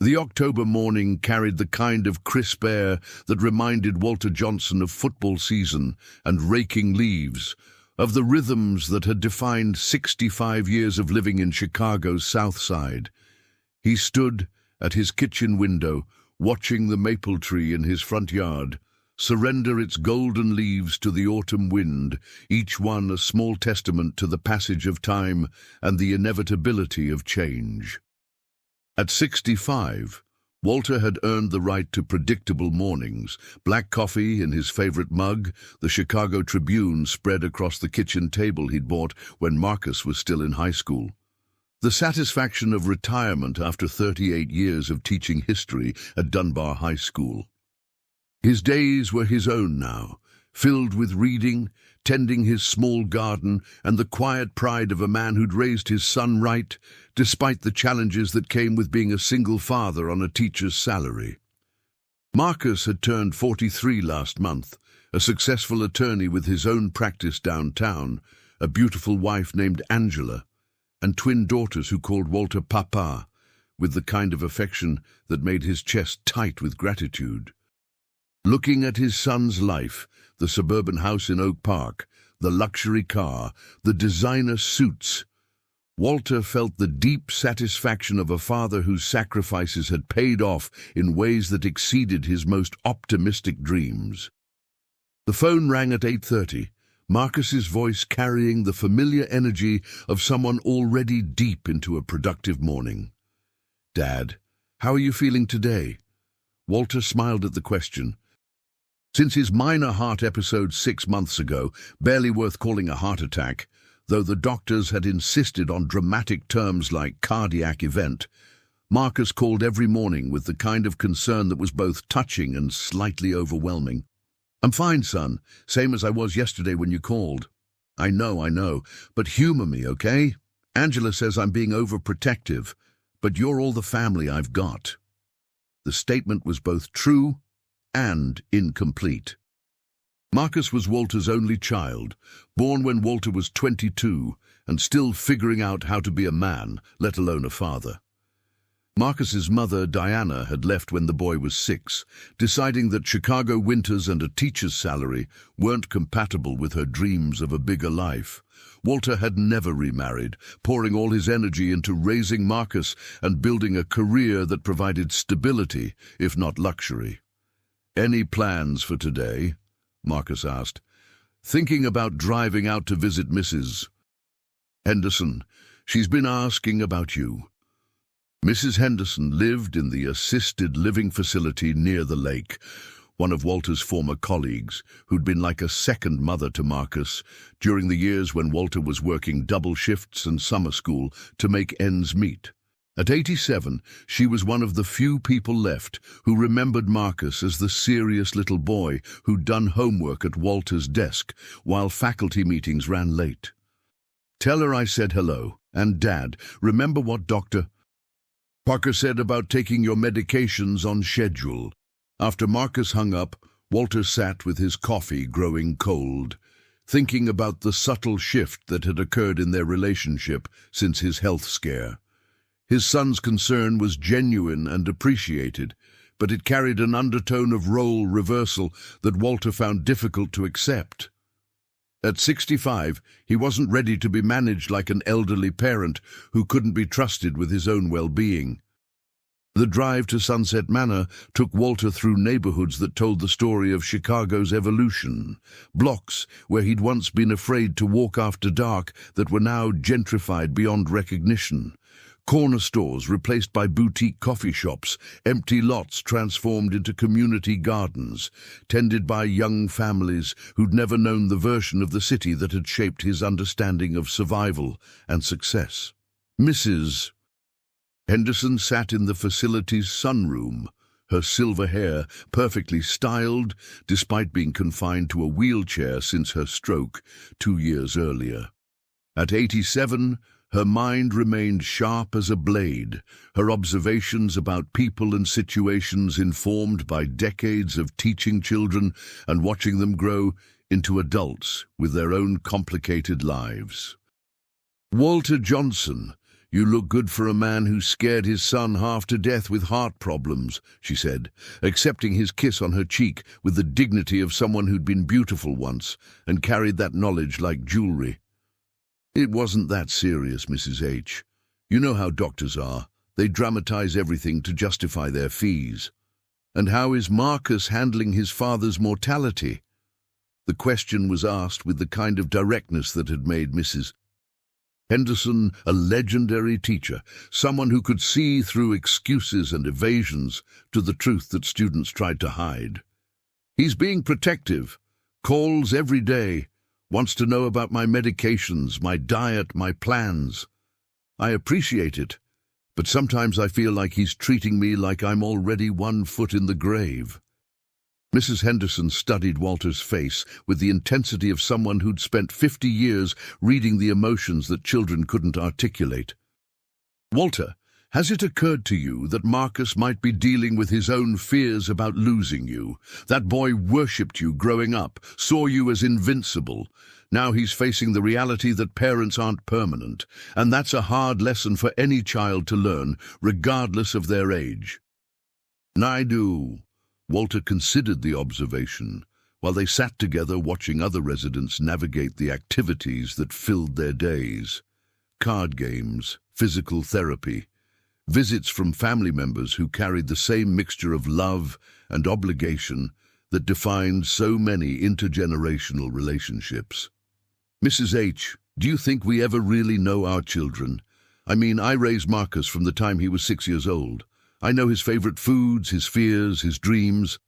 The October morning carried the kind of crisp air that reminded Walter Johnson of football season and raking leaves, of the rhythms that had defined 65 years of living in Chicago's South Side. He stood at his kitchen window, watching the maple tree in his front yard surrender its golden leaves to the autumn wind, each one a small testament to the passage of time and the inevitability of change. At 65, Walter had earned the right to predictable mornings, black coffee in his favorite mug, the Chicago Tribune spread across the kitchen table he'd bought when Marcus was still in high school. The satisfaction of retirement after 38 years of teaching history at Dunbar High School. His days were his own now, filled with reading, tending his small garden, and the quiet pride of a man who'd raised his son right, despite the challenges that came with being a single father on a teacher's salary. Marcus had turned 43 last month, a successful attorney with his own practice downtown, a beautiful wife named Angela, and twin daughters who called Walter Papa, with the kind of affection that made his chest tight with gratitude. Looking at his son's life, the suburban house in Oak Park, the luxury car, the designer suits, Walter felt the deep satisfaction of a father whose sacrifices had paid off in ways that exceeded his most optimistic dreams. The phone rang at 8:30, Marcus's voice carrying the familiar energy of someone already deep into a productive morning. "Dad, how are you feeling today?" Walter smiled at the question. Since his minor heart episode 6 months ago, barely worth calling a heart attack, though the doctors had insisted on dramatic terms like cardiac event, Marcus called every morning with the kind of concern that was both touching and slightly overwhelming. "I'm fine, son, same as I was yesterday when you called." I know, but humor me, okay? Angela says I'm being overprotective, but you're all the family I've got." The statement was both true and incomplete. Marcus was Walter's only child, born when Walter was 22 and still figuring out how to be a man, let alone a father. Marcus's mother, Diana, had left when the boy was 6, deciding that Chicago winters and a teacher's salary weren't compatible with her dreams of a bigger life. Walter had never remarried, pouring all his energy into raising Marcus and building a career that provided stability, if not luxury. "Any plans for today?" Marcus asked. "Thinking about driving out to visit Mrs. Henderson. She's been asking about you." Mrs. Henderson lived in the assisted living facility near the lake, one of Walter's former colleagues, who'd been like a second mother to Marcus during the years when Walter was working double shifts and summer school to make ends meet. At 87, she was one of the few people left who remembered Marcus as the serious little boy who'd done homework at Walter's desk while faculty meetings ran late. "Tell her I said hello, and Dad, remember what Dr. Parker said about taking your medications on schedule." After Marcus hung up, Walter sat with his coffee growing cold, thinking about the subtle shift that had occurred in their relationship since his health scare. His son's concern was genuine and appreciated, but it carried an undertone of role reversal that Walter found difficult to accept. At 65, he wasn't ready to be managed like an elderly parent who couldn't be trusted with his own well-being. The drive to Sunset Manor took Walter through neighborhoods that told the story of Chicago's evolution, blocks where he'd once been afraid to walk after dark that were now gentrified beyond recognition. Corner stores replaced by boutique coffee shops, empty lots transformed into community gardens, tended by young families who'd never known the version of the city that had shaped his understanding of survival and success. Mrs. Henderson sat in the facility's sunroom, her silver hair perfectly styled despite being confined to a wheelchair since her stroke 2 years earlier. At 87, her mind remained sharp as a blade, her observations about people and situations informed by decades of teaching children and watching them grow into adults with their own complicated lives. Walter Johnson, "You look good for a man who scared his son half to death with heart problems," she said, accepting his kiss on her cheek with the dignity of someone who'd been beautiful once and carried that knowledge like jewelry. "It wasn't that serious, Mrs. H. You know how doctors are. They dramatize everything to justify their fees. And how is Marcus handling his father's mortality?" The question was asked with the kind of directness that had made Mrs. Henderson a legendary teacher, someone who could see through excuses and evasions to the truth that students tried to hide. "He's being protective, calls every day, wants to know about my medications, my diet, my plans. I appreciate it, but sometimes I feel like he's treating me like I'm already 1 foot in the grave." Mrs. Henderson studied Walter's face with the intensity of someone who'd spent 50 years reading the emotions that children couldn't articulate. "Walter, has it occurred to you that Marcus might be dealing with his own fears about losing you? That boy worshipped you growing up, saw you as invincible. Now he's facing the reality that parents aren't permanent, and that's a hard lesson for any child to learn, regardless of their age." "I do." Walter considered the observation, while they sat together watching other residents navigate the activities that filled their days. Card games, physical therapy, visits from family members who carried the same mixture of love and obligation that defined so many intergenerational relationships. "Mrs. H, do you think we ever really know our children? I mean, I raised Marcus from the time he was 6 years old. I know his favorite foods, his fears, his dreams.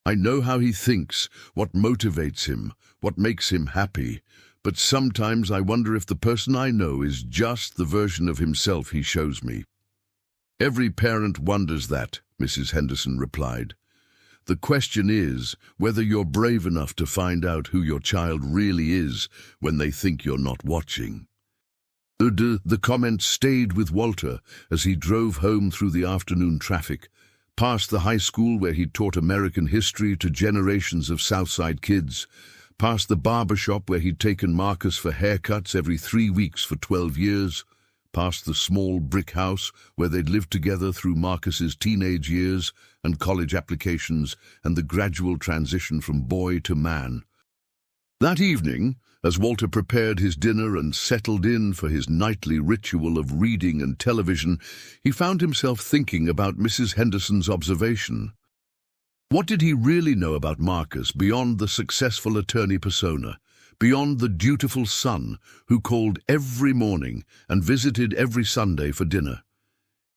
I know how he thinks, what motivates him, what makes him happy. But sometimes I wonder if the person I know is just the version of himself he shows me." "Every parent wonders that," Mrs. Henderson replied. "The question is whether you're brave enough to find out who your child really is when they think you're not watching." The comment stayed with Walter as he drove home through the afternoon traffic, past the high school where he taught American history to generations of Southside kids, past the barber shop where he'd taken Marcus for haircuts every 3 weeks for 12 years, past the small brick house where they'd lived together through Marcus's teenage years and college applications and the gradual transition from boy to man. That evening, as Walter prepared his dinner and settled in for his nightly ritual of reading and television, he found himself thinking about Mrs. Henderson's observation. What did he really know about Marcus beyond the successful attorney persona, beyond the dutiful son who called every morning and visited every Sunday for dinner?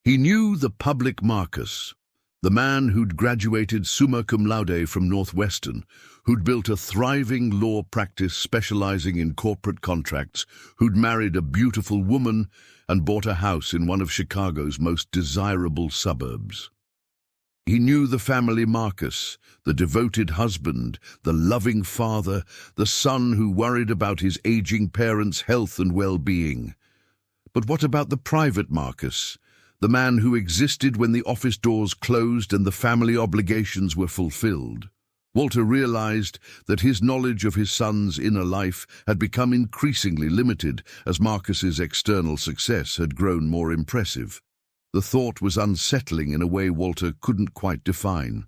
He knew the public Marcus, the man who'd graduated summa cum laude from Northwestern, who'd built a thriving law practice specializing in corporate contracts, who'd married a beautiful woman and bought a house in one of Chicago's most desirable suburbs. He knew the family Marcus, the devoted husband, the loving father, the son who worried about his aging parents' health and well-being. But what about the private Marcus, the man who existed when the office doors closed and the family obligations were fulfilled? Walter realized that his knowledge of his son's inner life had become increasingly limited as Marcus's external success had grown more impressive. The thought was unsettling in a way Walter couldn't quite define.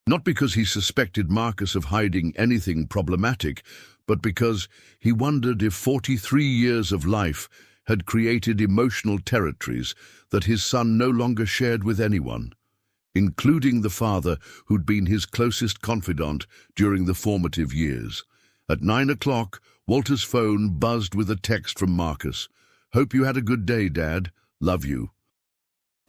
Not because he suspected Marcus of hiding anything problematic, but because he wondered if 43 years of life had created emotional territories that his son no longer shared with anyone, including the father who'd been his closest confidant during the formative years. At 9 o'clock, Walter's phone buzzed with a text from Marcus. "Hope you had a good day, Dad. Love you."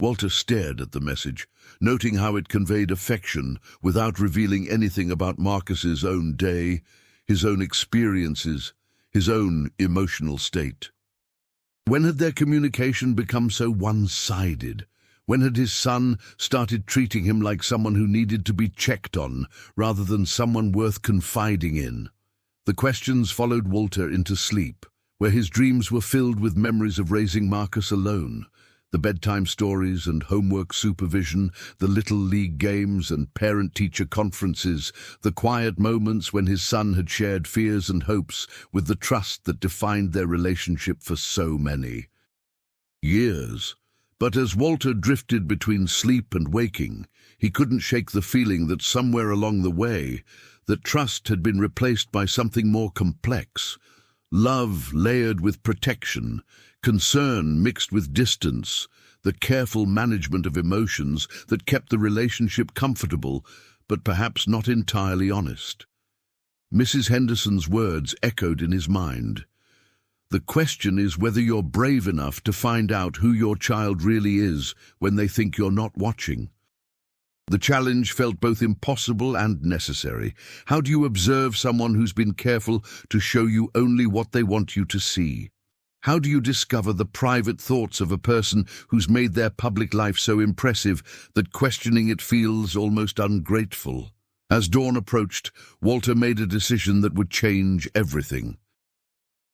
Walter stared at the message, noting how it conveyed affection without revealing anything about Marcus's own day, his own experiences, his own emotional state. When had their communication become so one-sided? When had his son started treating him like someone who needed to be checked on, rather than someone worth confiding in? The questions followed Walter into sleep, where his dreams were filled with memories of raising Marcus alone. The bedtime stories and homework supervision, the little league games and parent-teacher conferences, the quiet moments when his son had shared fears and hopes with the trust that defined their relationship for so many. Years. But as Walter drifted between sleep and waking, he couldn't shake the feeling that somewhere along the way, that trust had been replaced by something more complex. Love layered with protection, concern mixed with distance, the careful management of emotions that kept the relationship comfortable, but perhaps not entirely honest. Mrs. Henderson's words echoed in his mind. The question is whether you're brave enough to find out who your child really is when they think you're not watching. The challenge felt both impossible and necessary. How do you observe someone who's been careful to show you only what they want you to see? How do you discover the private thoughts of a person who's made their public life so impressive that questioning it feels almost ungrateful? As dawn approached, Walter made a decision that would change everything.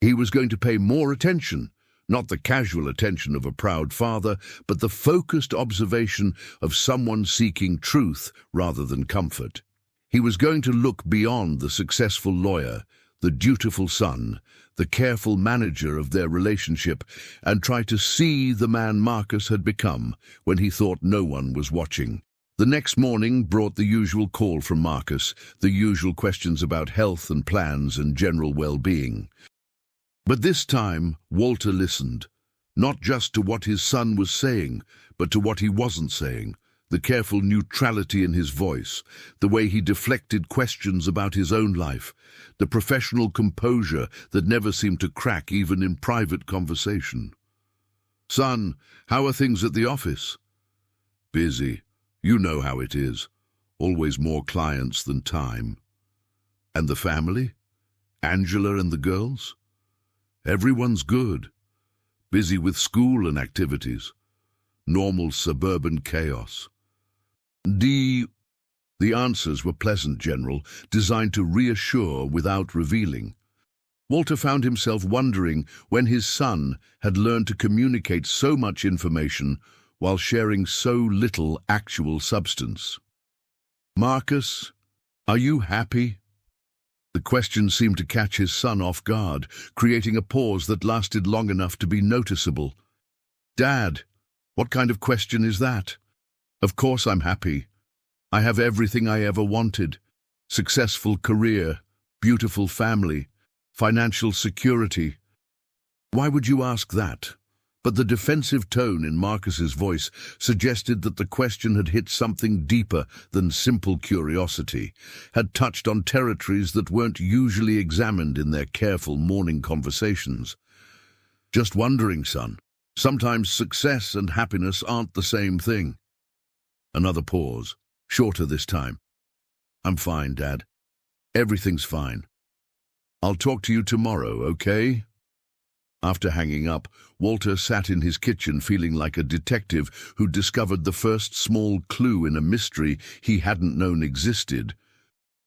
He was going to pay more attention, not the casual attention of a proud father, but the focused observation of someone seeking truth rather than comfort. He was going to look beyond the successful lawyer, the dutiful son, the careful manager of their relationship, and try to see the man Marcus had become when he thought no one was watching. The next morning brought the usual call from Marcus, the usual questions about health and plans and general well-being. But this time, Walter listened, not just to what his son was saying, but to what he wasn't saying, the careful neutrality in his voice, the way he deflected questions about his own life, the professional composure that never seemed to crack even in private conversation. "Son, how are things at the office?" "Busy. You know how it is. Always more clients than time." "And the family? Angela and the girls?" "Everyone's good. Busy with school and activities. Normal suburban chaos." The answers were pleasant, General, designed to reassure without revealing. Walter found himself wondering when his son had learned to communicate so much information while sharing so little actual substance. "Marcus, are you happy?" The question seemed to catch his son off guard, creating a pause that lasted long enough to be noticeable. "Dad, what kind of question is that?" "Of course I'm happy. I have everything I ever wanted. Successful career, beautiful family, financial security." "Why would you ask that?" But the defensive tone in Marcus's voice suggested that the question had hit something deeper than simple curiosity, had touched on territories that weren't usually examined in their careful morning conversations. "Just wondering, son. Sometimes success and happiness aren't the same thing." Another pause, shorter this time. "I'm fine, Dad. Everything's fine. I'll talk to you tomorrow, okay?" After hanging up, Walter sat in his kitchen feeling like a detective who discovered the first small clue in a mystery he hadn't known existed.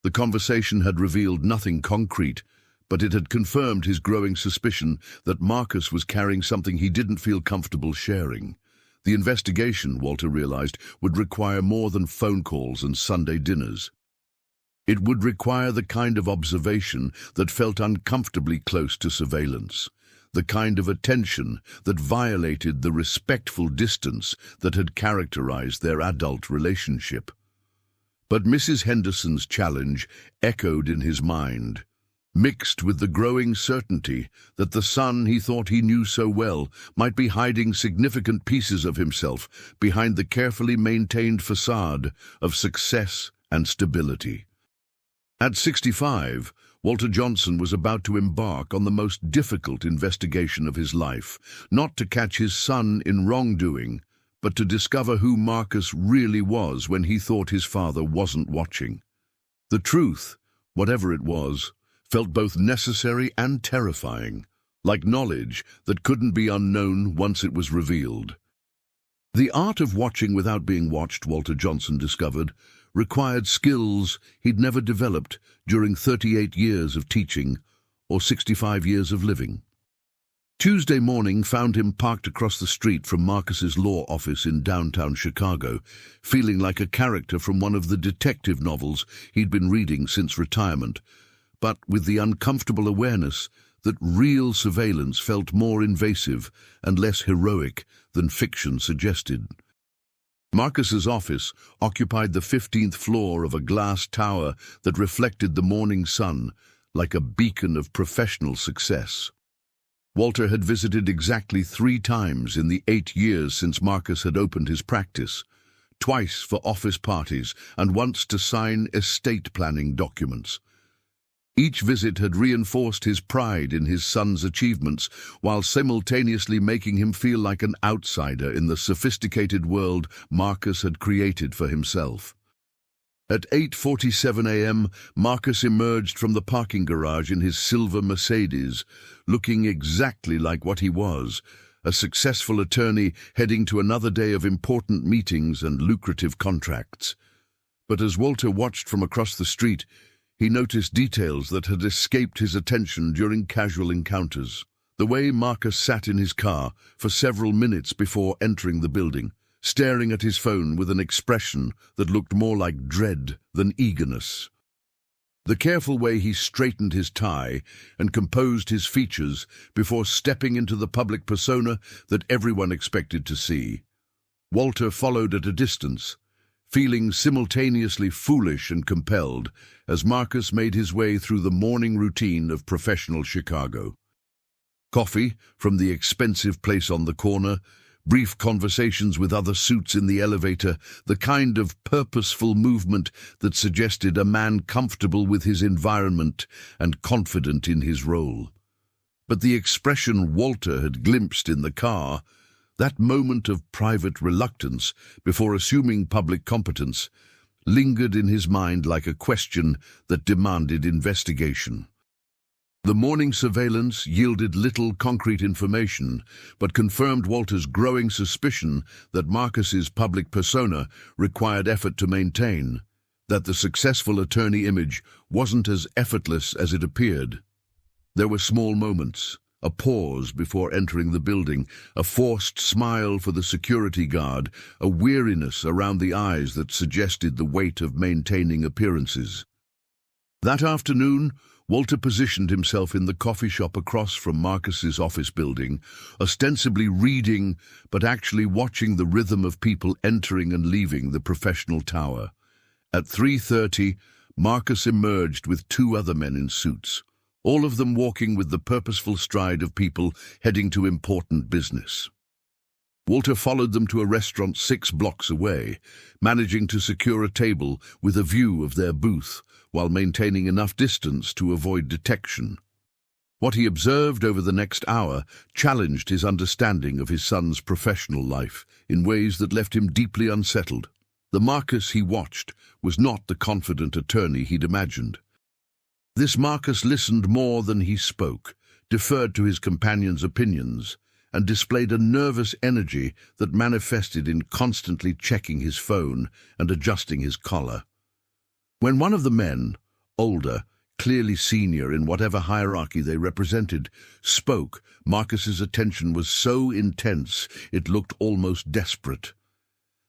The conversation had revealed nothing concrete, but it had confirmed his growing suspicion that Marcus was carrying something he didn't feel comfortable sharing. The investigation, Walter realized, would require more than phone calls and Sunday dinners. It would require the kind of observation that felt uncomfortably close to surveillance, the kind of attention that violated the respectful distance that had characterized their adult relationship. But Mrs. Henderson's challenge echoed in his mind, mixed with the growing certainty that the son he thought he knew so well might be hiding significant pieces of himself behind the carefully maintained facade of success and stability. At 65, Walter Johnson was about to embark on the most difficult investigation of his life, not to catch his son in wrongdoing, but to discover who Marcus really was when he thought his father wasn't watching. The truth, whatever it was, felt both necessary and terrifying, like knowledge that couldn't be unknown once it was revealed. The art of watching without being watched, Walter Johnson discovered, required skills he'd never developed during 38 years of teaching or 65 years of living. Tuesday morning found him parked across the street from Marcus's law office in downtown Chicago, feeling like a character from one of the detective novels he'd been reading since retirement, but with the uncomfortable awareness that real surveillance felt more invasive and less heroic than fiction suggested. Marcus's office occupied the 15th floor of a glass tower that reflected the morning sun like a beacon of professional success. Walter had visited exactly 3 times in the 8 years since Marcus had opened his practice, twice for office parties and once to sign estate planning documents. Each visit had reinforced his pride in his son's achievements, while simultaneously making him feel like an outsider in the sophisticated world Marcus had created for himself. At 8:47 a.m., Marcus emerged from the parking garage in his silver Mercedes, looking exactly like what he was, a successful attorney heading to another day of important meetings and lucrative contracts. But as Walter watched from across the street, he noticed details that had escaped his attention during casual encounters. The way Marcus sat in his car for several minutes before entering the building, staring at his phone with an expression that looked more like dread than eagerness. The careful way he straightened his tie and composed his features before stepping into the public persona that everyone expected to see. Walter followed at a distance, feeling simultaneously foolish and compelled as Marcus made his way through the morning routine of professional Chicago. Coffee from the expensive place on the corner, brief conversations with other suits in the elevator, the kind of purposeful movement that suggested a man comfortable with his environment and confident in his role. But the expression Walter had glimpsed in the car, that moment of private reluctance before assuming public competence, lingered in his mind like a question that demanded investigation. The morning surveillance yielded little concrete information, but confirmed Walter's growing suspicion that Marcus's public persona required effort to maintain, that the successful attorney image wasn't as effortless as it appeared. There were small moments, a pause before entering the building, a forced smile for the security guard, a weariness around the eyes that suggested the weight of maintaining appearances. That afternoon, Walter positioned himself in the coffee shop across from Marcus's office building, ostensibly reading but actually watching the rhythm of people entering and leaving the professional tower. At 3:30, Marcus emerged with 2 other men in suits, all of them walking with the purposeful stride of people heading to important business. Walter followed them to a restaurant 6 blocks away, managing to secure a table with a view of their booth, while maintaining enough distance to avoid detection. What he observed over the next hour challenged his understanding of his son's professional life in ways that left him deeply unsettled. The Marcus he watched was not the confident attorney he'd imagined. This Marcus listened more than he spoke, deferred to his companions' opinions, and displayed a nervous energy that manifested in constantly checking his phone and adjusting his collar. When one of the men, older, clearly senior in whatever hierarchy they represented, spoke, Marcus's attention was so intense it looked almost desperate.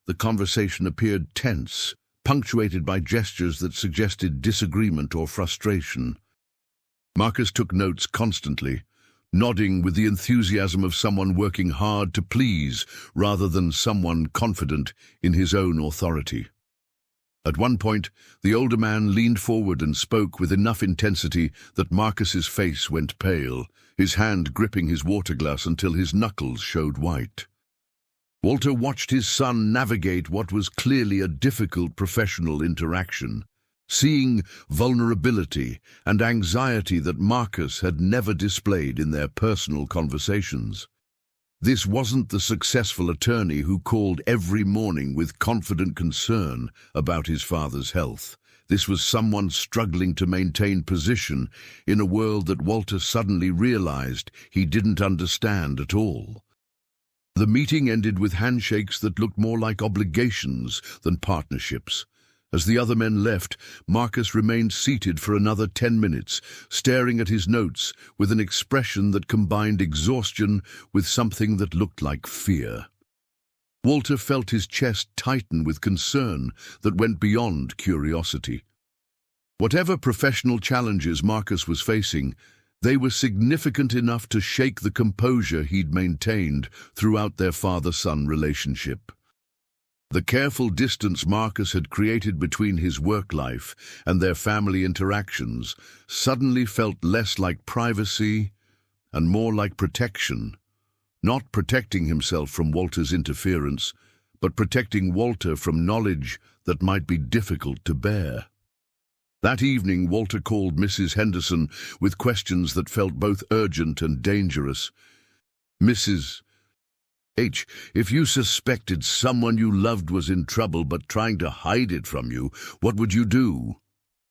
The conversation appeared tense, punctuated by gestures that suggested disagreement or frustration. Marcus took notes constantly, nodding with the enthusiasm of someone working hard to please rather than someone confident in his own authority. At one point, the older man leaned forward and spoke with enough intensity that Marcus's face went pale, his hand gripping his water glass until his knuckles showed white. Walter watched his son navigate what was clearly a difficult professional interaction, seeing vulnerability and anxiety that Marcus had never displayed in their personal conversations. This wasn't the successful attorney who called every morning with confident concern about his father's health. This was someone struggling to maintain position in a world that Walter suddenly realized he didn't understand at all. The meeting ended with handshakes that looked more like obligations than partnerships. As the other men left, Marcus remained seated for another 10 minutes, staring at his notes with an expression that combined exhaustion with something that looked like fear. Walter felt his chest tighten with concern that went beyond curiosity. Whatever professional challenges Marcus was facing, They were significant enough to shake the composure he'd maintained throughout their father-son relationship. The careful distance Marcus had created between his work life and their family interactions suddenly felt less like privacy and more like protection, not protecting himself from Walter's interference, but protecting Walter from knowledge that might be difficult to bear. That evening, Walter called Mrs. Henderson with questions that felt both urgent and dangerous. "Mrs. H, if you suspected someone you loved was in trouble but trying to hide it from you, what would you do?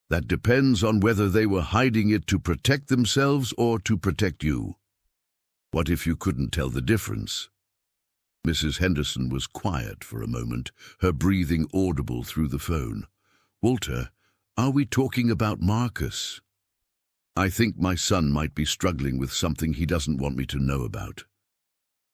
That depends on whether they were hiding it to protect themselves or to protect you. What if you couldn't tell the difference?" Mrs. Henderson was quiet for a moment, her breathing audible through the phone. "Walter, are we talking about Marcus? I think my son might be struggling with something he doesn't want me to know about.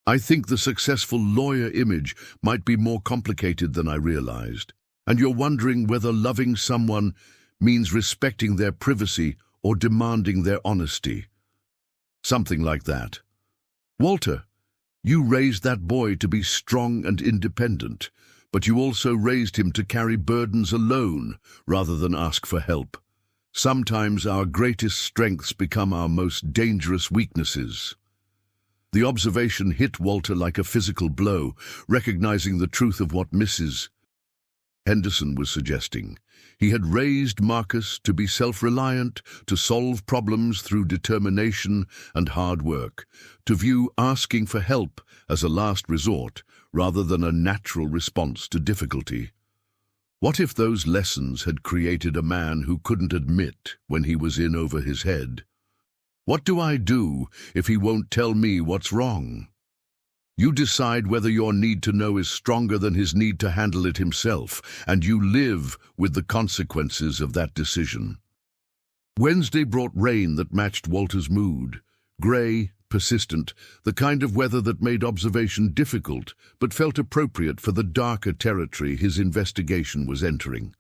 I think the successful lawyer image might be more complicated than I realized, and you're wondering whether loving someone means respecting their privacy or demanding their honesty. Something like that. Walter, you raised that boy to be strong and independent, but you also raised him to carry burdens alone rather than ask for help. Sometimes our greatest strengths become our most dangerous weaknesses." The observation hit Walter like a physical blow, recognizing the truth of what Mrs. Henderson was suggesting. He had raised Marcus to be self-reliant, to solve problems through determination and hard work, to view asking for help as a last resort rather than a natural response to difficulty. What if those lessons had created a man who couldn't admit when he was in over his head? What do I do if he won't tell me what's wrong? You decide whether your need to know is stronger than his need to handle it himself, and you live with the consequences of that decision. Wednesday brought rain that matched Walter's mood. Grey, persistent, the kind of weather that made observation difficult but felt appropriate for the darker territory his investigation was entering.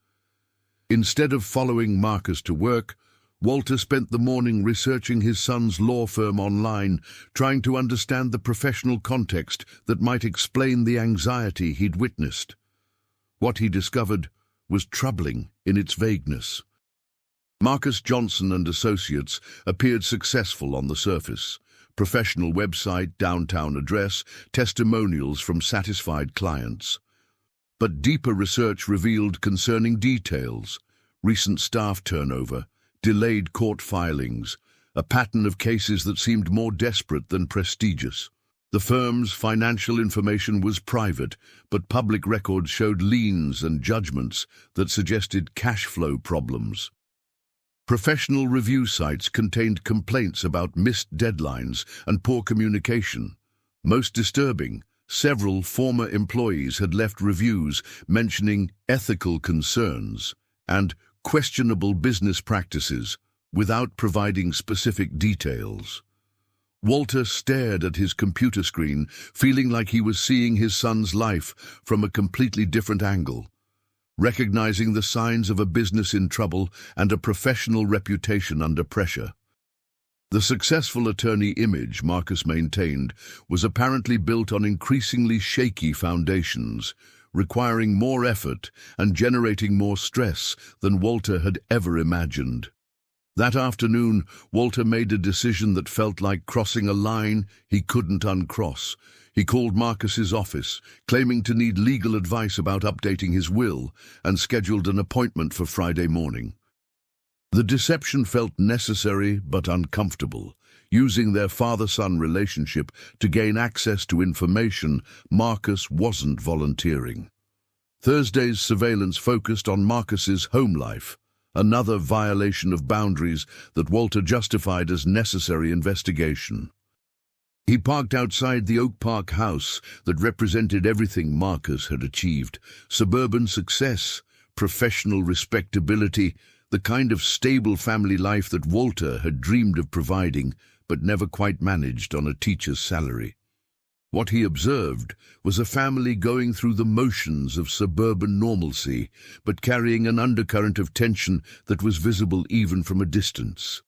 Instead of following Marcus to work, Walter spent the morning researching his son's law firm online, trying to understand the professional context that might explain the anxiety he'd witnessed. What he discovered was troubling in its vagueness. Marcus Johnson and Associates appeared successful on the surface. Professional website, downtown address, testimonials from satisfied clients. But deeper research revealed concerning details: recent staff turnover, delayed court filings, a pattern of cases that seemed more desperate than prestigious. The firm's financial information was private, but public records showed liens and judgments that suggested cash flow problems. Professional review sites contained complaints about missed deadlines and poor communication. Most disturbing, several former employees had left reviews mentioning ethical concerns and questionable business practices without providing specific details. Walter stared at his computer screen, feeling like he was seeing his son's life from a completely different angle. Recognizing the signs of a business in trouble and a professional reputation under pressure. The successful attorney image Marcus maintained was apparently built on increasingly shaky foundations, requiring more effort and generating more stress than Walter had ever imagined. That afternoon, Walter made a decision that felt like crossing a line he couldn't uncross. He called Marcus's office, claiming to need legal advice about updating his will, and scheduled an appointment for Friday morning. The deception felt necessary but uncomfortable. Using their father-son relationship to gain access to information Marcus wasn't volunteering. Thursday's surveillance focused on Marcus's home life, another violation of boundaries that Walter justified as necessary investigation. He parked outside the Oak Park house that represented everything Marcus had achieved: suburban success, professional respectability, the kind of stable family life that Walter had dreamed of providing but never quite managed on a teacher's salary. What he observed was a family going through the motions of suburban normalcy, but carrying an undercurrent of tension that was visible even from a distance.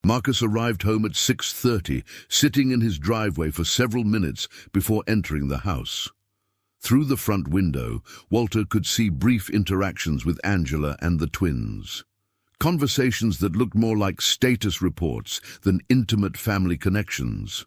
Marcus arrived home at 6:30, sitting in his driveway for several minutes before entering the house. Through the front window, Walter could see brief interactions with Angela and the twins. Conversations that looked more like status reports than intimate family connections.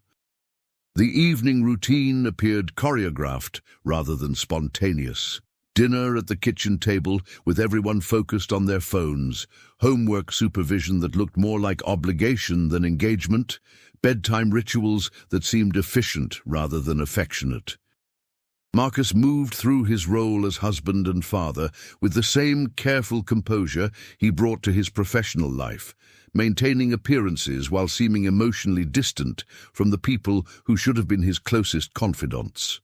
The evening routine appeared choreographed rather than spontaneous. Dinner at the kitchen table with everyone focused on their phones, homework supervision that looked more like obligation than engagement, bedtime rituals that seemed efficient rather than affectionate. Marcus moved through his role as husband and father with the same careful composure he brought to his professional life, maintaining appearances while seeming emotionally distant from the people who should have been his closest confidants.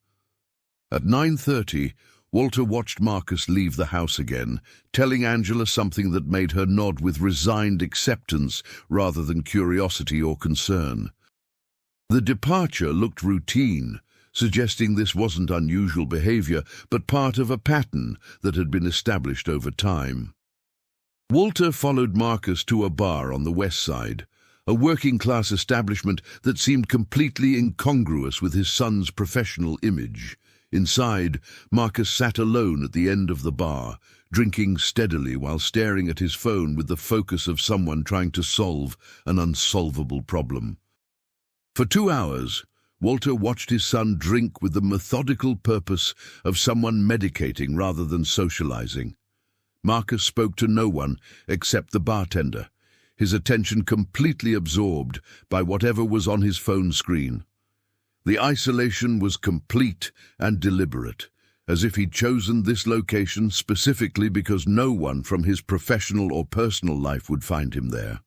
At 9:30, Walter watched Marcus leave the house again, telling Angela something that made her nod with resigned acceptance rather than curiosity or concern. The departure looked routine, suggesting this wasn't unusual behavior, but part of a pattern that had been established over time. Walter followed Marcus to a bar on the west side, a working-class establishment that seemed completely incongruous with his son's professional image. Inside, Marcus sat alone at the end of the bar, drinking steadily while staring at his phone with the focus of someone trying to solve an unsolvable problem. For 2 hours, Walter watched his son drink with the methodical purpose of someone medicating rather than socializing. Marcus spoke to no one except the bartender, his attention completely absorbed by whatever was on his phone screen. The isolation was complete and deliberate, as if he'd chosen this location specifically because no one from his professional or personal life would find him there.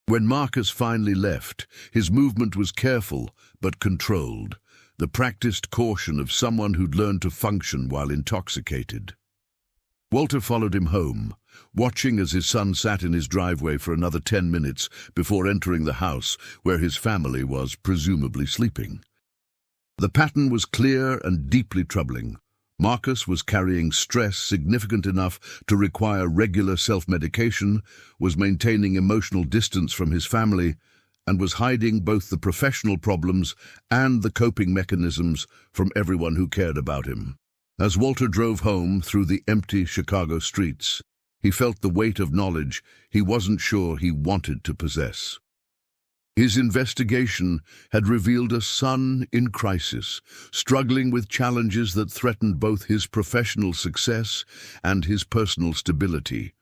When Marcus finally left, his movement was careful but controlled, the practiced caution of someone who'd learned to function while intoxicated. Walter followed him home, watching as his son sat in his driveway for another 10 minutes before entering the house where his family was presumably sleeping. The pattern was clear and deeply troubling. Marcus was carrying stress significant enough to require regular self-medication, was maintaining emotional distance from his family, and was hiding both the professional problems and the coping mechanisms from everyone who cared about him. As Walter drove home through the empty Chicago streets, he felt the weight of knowledge he wasn't sure he wanted to possess. His investigation had revealed a son in crisis, struggling with challenges that threatened both his professional success and his personal stability.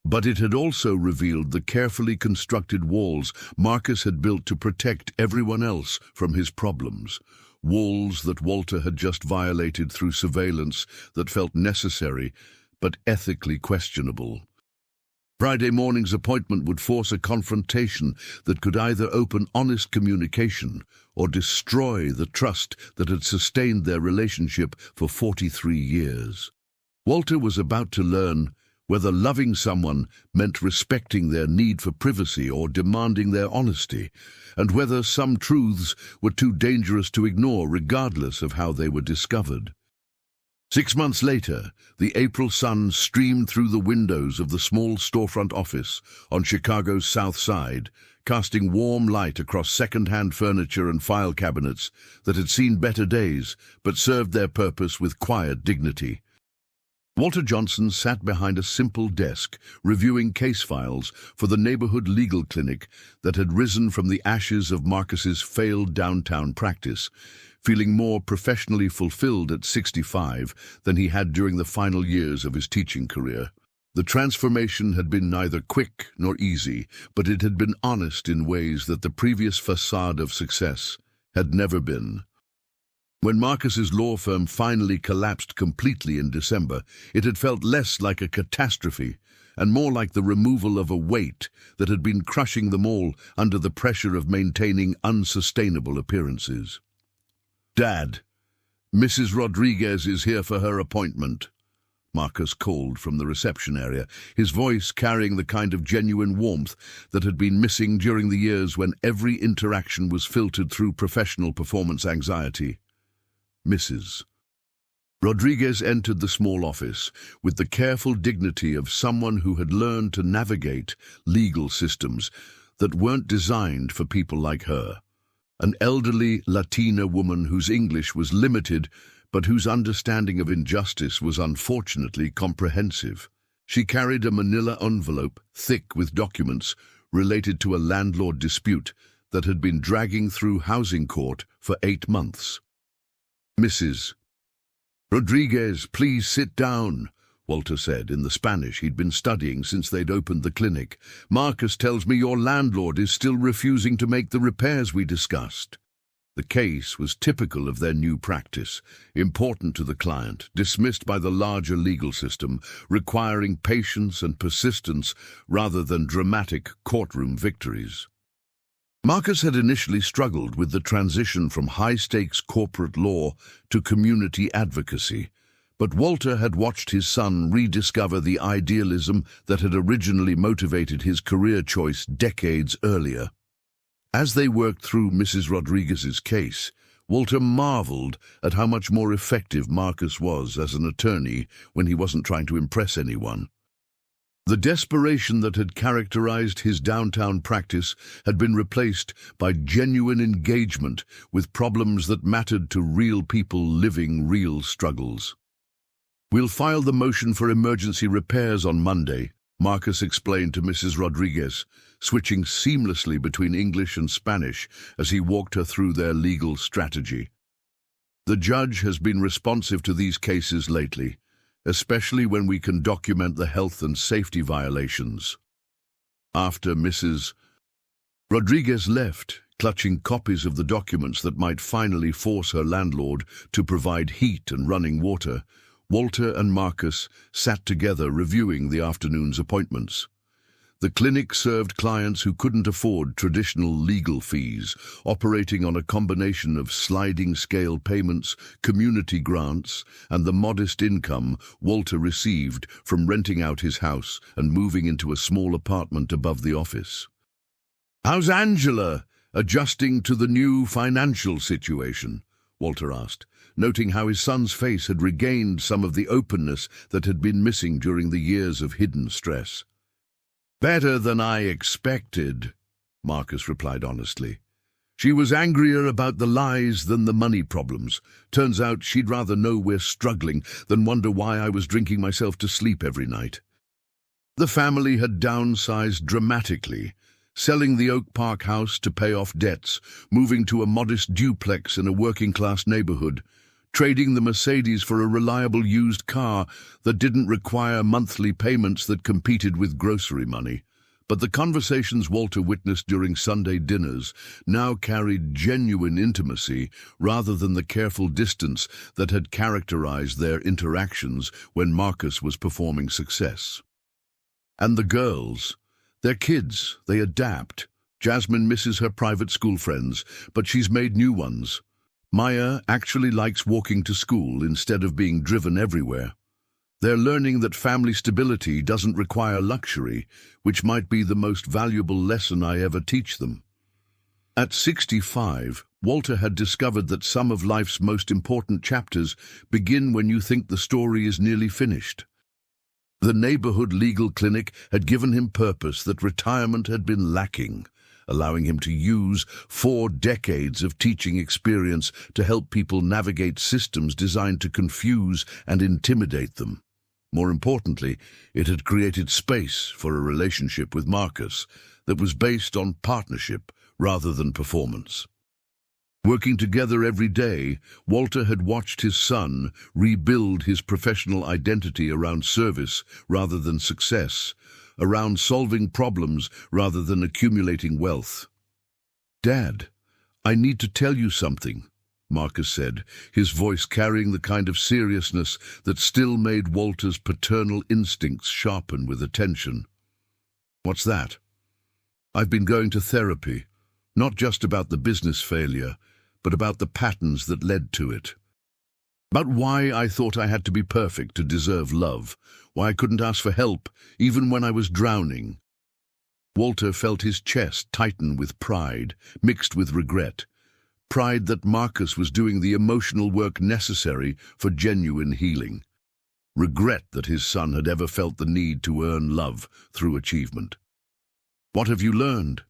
But it had also revealed the carefully constructed walls Marcus had built to protect everyone else from his problems, walls that Walter had just violated through surveillance that felt necessary but ethically questionable. Friday morning's appointment would force a confrontation that could either open honest communication or destroy the trust that had sustained their relationship for 43 years. Walter was about to learn whether loving someone meant respecting their need for privacy or demanding their honesty, and whether some truths were too dangerous to ignore regardless of how they were discovered. 6 months later, the April sun streamed through the windows of the small storefront office on Chicago's South Side, casting warm light across second-hand furniture and file cabinets that had seen better days but served their purpose with quiet dignity. Walter Johnson sat behind a simple desk, reviewing case files for the neighborhood legal clinic that had risen from the ashes of Marcus's failed downtown practice, feeling more professionally fulfilled at 65 than he had during the final years of his teaching career. The transformation had been neither quick nor easy, but it had been honest in ways that the previous facade of success had never been. When Marcus's law firm finally collapsed completely in December, it had felt less like a catastrophe and more like the removal of a weight that had been crushing them all under the pressure of maintaining unsustainable appearances. "Dad, Mrs. Rodriguez is here for her appointment," Marcus called from the reception area, his voice carrying the kind of genuine warmth that had been missing during the years when every interaction was filtered through professional performance anxiety. Mrs. Rodriguez entered the small office with the careful dignity of someone who had learned to navigate legal systems that weren't designed for people like her. An elderly Latina woman whose English was limited, but whose understanding of injustice was unfortunately comprehensive. She carried a manila envelope, thick with documents, related to a landlord dispute that had been dragging through housing court for 8 months. "Mrs. Rodriguez, please sit down," Walter said in the Spanish he'd been studying since they'd opened the clinic. "Marcus tells me your landlord is still refusing to make the repairs we discussed." The case was typical of their new practice, important to the client, dismissed by the larger legal system, requiring patience and persistence rather than dramatic courtroom victories. Marcus had initially struggled with the transition from high-stakes corporate law to community advocacy, but Walter had watched his son rediscover the idealism that had originally motivated his career choice decades earlier. As they worked through Mrs. Rodriguez's case, Walter marveled at how much more effective Marcus was as an attorney when he wasn't trying to impress anyone. The desperation that had characterized his downtown practice had been replaced by genuine engagement with problems that mattered to real people living real struggles. "We'll file the motion for emergency repairs on Monday," Marcus explained to Mrs. Rodriguez, switching seamlessly between English and Spanish as he walked her through their legal strategy. "The judge has been responsive to these cases lately, especially when we can document the health and safety violations." After Mrs. Rodriguez left, clutching copies of the documents that might finally force her landlord to provide heat and running water, Walter and Marcus sat together reviewing the afternoon's appointments. The clinic served clients who couldn't afford traditional legal fees, operating on a combination of sliding-scale payments, community grants, and the modest income Walter received from renting out his house and moving into a small apartment above the office. "How's Angela adjusting to the new financial situation?" Walter asked, noting how his son's face had regained some of the openness that had been missing during the years of hidden stress. "Better than I expected," Marcus replied honestly. "She was angrier about the lies than the money problems. Turns out she'd rather know we're struggling than wonder why I was drinking myself to sleep every night." The family had downsized dramatically, selling the Oak Park house to pay off debts, moving to a modest duplex in a working-class neighborhood, trading the Mercedes for a reliable used car that didn't require monthly payments that competed with grocery money. But the conversations Walter witnessed during Sunday dinners now carried genuine intimacy rather than the careful distance that had characterized their interactions when Marcus was performing success. And the girls, they're kids, they adapt. Jasmine misses her private school friends, but she's made new ones. Maya actually likes walking to school instead of being driven everywhere. They're learning that family stability doesn't require luxury, which might be the most valuable lesson I ever teach them. At 65, Walter had discovered that some of life's most important chapters begin when you think the story is nearly finished. The neighborhood legal clinic had given him purpose that retirement had been lacking, allowing him to use 4 decades of teaching experience to help people navigate systems designed to confuse and intimidate them. More importantly, it had created space for a relationship with Marcus that was based on partnership rather than performance. Working together every day, Walter had watched his son rebuild his professional identity around service rather than success, around solving problems rather than accumulating wealth. "Dad, I need to tell you something," Marcus said, his voice carrying the kind of seriousness that still made Walter's paternal instincts sharpen with attention. "What's that?" "I've been going to therapy, not just about the business failure, but about the patterns that led to it. About why I thought I had to be perfect to deserve love, why I couldn't ask for help, even when I was drowning." Walter felt his chest tighten with pride, mixed with regret. Pride that Marcus was doing the emotional work necessary for genuine healing. Regret that his son had ever felt the need to earn love through achievement. "What have you learned?"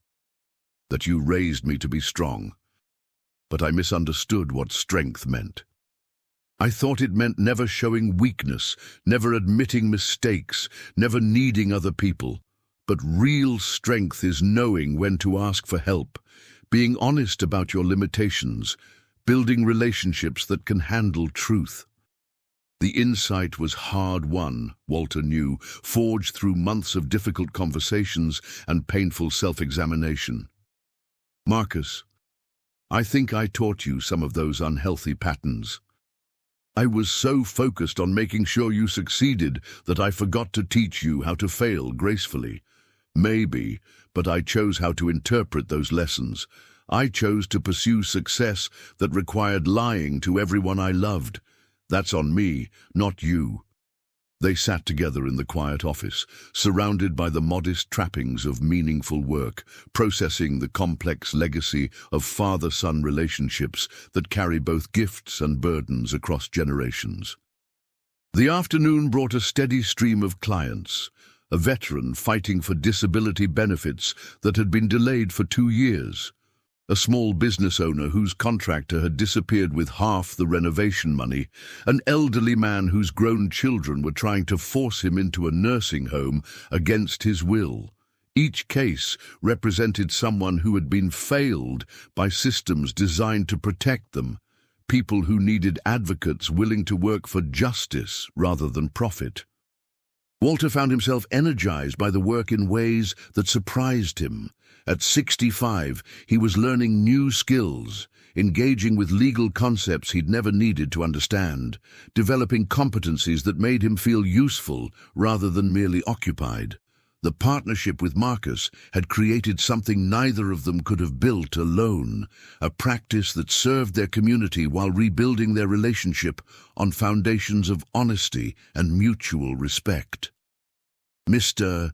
that you raised me to be strong. But I misunderstood what strength meant. I thought it meant never showing weakness, never admitting mistakes, never needing other people. But real strength is knowing when to ask for help, being honest about your limitations, building relationships that can handle truth. The insight was hard-won, Walter knew, forged through months of difficult conversations and painful self-examination. Marcus, I think I taught you some of those unhealthy patterns. I was so focused on making sure you succeeded that I forgot to teach you how to fail gracefully. Maybe, but I chose how to interpret those lessons. I chose to pursue success that required lying to everyone I loved. That's on me, not you. They sat together in the quiet office, surrounded by the modest trappings of meaningful work, processing the complex legacy of father-son relationships that carry both gifts and burdens across generations. The afternoon brought a steady stream of clients, a veteran fighting for disability benefits that had been delayed for 2 years, a small business owner whose contractor had disappeared with half the renovation money, an elderly man whose grown children were trying to force him into a nursing home against his will. Each case represented someone who had been failed by systems designed to protect them, people who needed advocates willing to work for justice rather than profit. Walter found himself energized by the work in ways that surprised him. At 65, he was learning new skills, engaging with legal concepts he'd never needed to understand, developing competencies that made him feel useful rather than merely occupied. The partnership with Marcus had created something neither of them could have built alone, a practice that served their community while rebuilding their relationship on foundations of honesty and mutual respect. "Mr.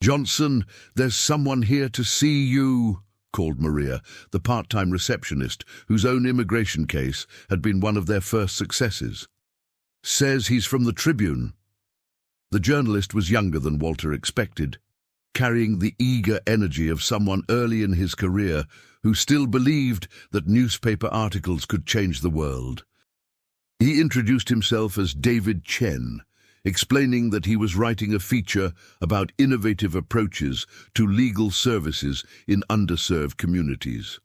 Johnson, there's someone here to see you," called Maria, the part-time receptionist whose own immigration case had been one of their first successes. "Says he's from the Tribune." The journalist was younger than Walter expected, carrying the eager energy of someone early in his career who still believed that newspaper articles could change the world. He introduced himself as David Chen, explaining that he was writing a feature about innovative approaches to legal services in underserved communities.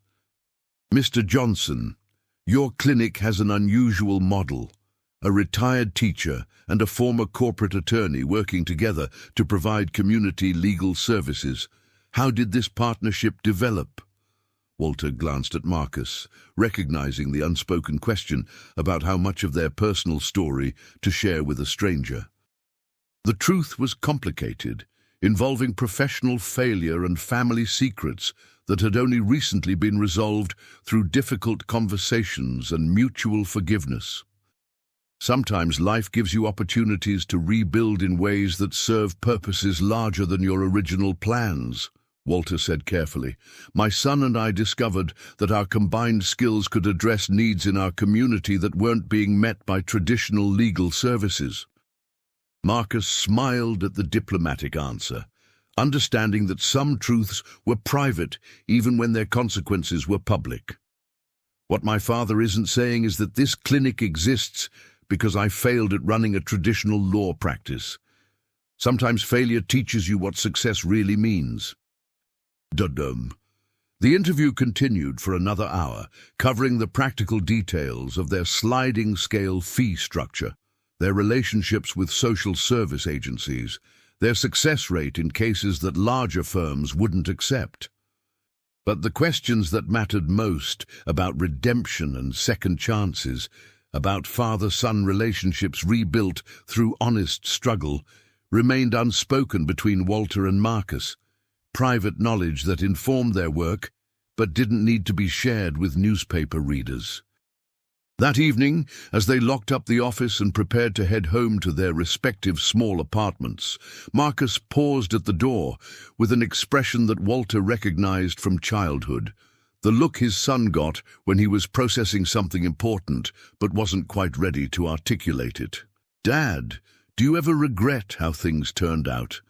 "Mr. Johnson, your clinic has an unusual model. A retired teacher and a former corporate attorney working together to provide community legal services. How did this partnership develop?" Walter glanced at Marcus, recognizing the unspoken question about how much of their personal story to share with a stranger. The truth was complicated, involving professional failure and family secrets that had only recently been resolved through difficult conversations and mutual forgiveness. Sometimes life gives you opportunities to rebuild in ways that serve purposes larger than your original plans, Walter said carefully. "My son and I discovered that our combined skills could address needs in our community that weren't being met by traditional legal services." Marcus smiled at the diplomatic answer, understanding that some truths were private even when their consequences were public. "What my father isn't saying is that this clinic exists because I failed at running a traditional law practice. Sometimes failure teaches you what success really means." Dudum. The interview continued for another hour, covering the practical details of their sliding scale fee structure, their relationships with social service agencies, their success rate in cases that larger firms wouldn't accept. But the questions that mattered most, about redemption and second chances, about father-son relationships rebuilt through honest struggle, remained unspoken between Walter and Marcus, private knowledge that informed their work but didn't need to be shared with newspaper readers. That evening, as they locked up the office and prepared to head home to their respective small apartments, Marcus paused at the door with an expression that Walter recognized from childhood, the look his son got when he was processing something important but wasn't quite ready to articulate it. "Dad, do you ever regret how things turned out?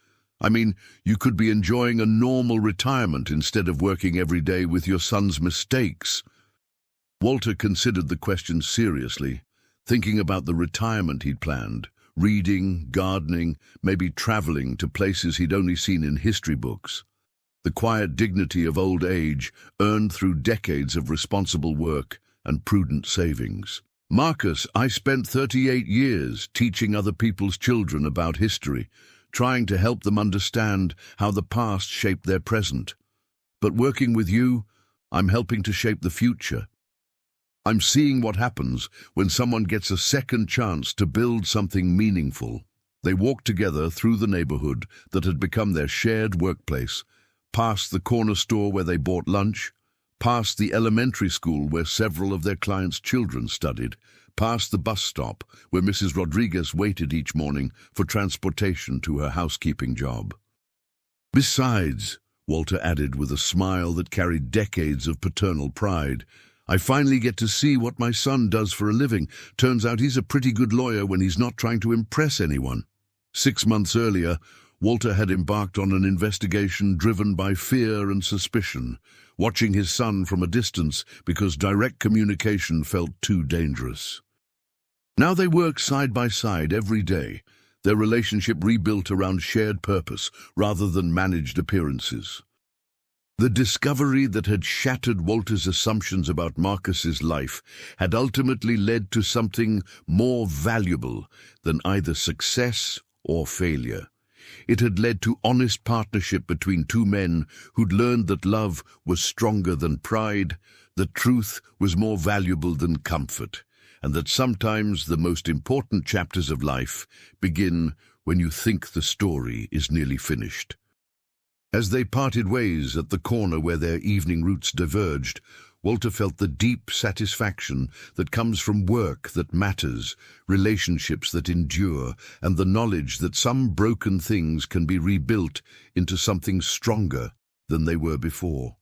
I mean, you could be enjoying a normal retirement instead of working every day with your son's mistakes." Walter considered the question seriously, thinking about the retirement he'd planned, reading, gardening, maybe traveling to places he'd only seen in history books. The quiet dignity of old age earned through decades of responsible work and prudent savings. "Marcus, I spent 38 years teaching other people's children about history, trying to help them understand how the past shaped their present. But working with you, I'm helping to shape the future. I'm seeing what happens when someone gets a second chance to build something meaningful." They walked together through the neighborhood that had become their shared workplace, past the corner store where they bought lunch, past the elementary school where several of their clients' children studied, past the bus stop where Mrs. Rodriguez waited each morning for transportation to her housekeeping job. "Besides," Walter added with a smile that carried decades of paternal pride, "I finally get to see what my son does for a living. Turns out he's a pretty good lawyer when he's not trying to impress anyone." 6 months earlier, Walter had embarked on an investigation driven by fear and suspicion, watching his son from a distance because direct communication felt too dangerous. Now they work side by side every day, their relationship rebuilt around shared purpose rather than managed appearances. The discovery that had shattered Walter's assumptions about Marcus's life had ultimately led to something more valuable than either success or failure. It had led to honest partnership between two men who'd learned that love was stronger than pride, that truth was more valuable than comfort, and that sometimes the most important chapters of life begin when you think the story is nearly finished. As they parted ways at the corner where their evening routes diverged, Walter felt the deep satisfaction that comes from work that matters, relationships that endure, and the knowledge that some broken things can be rebuilt into something stronger than they were before.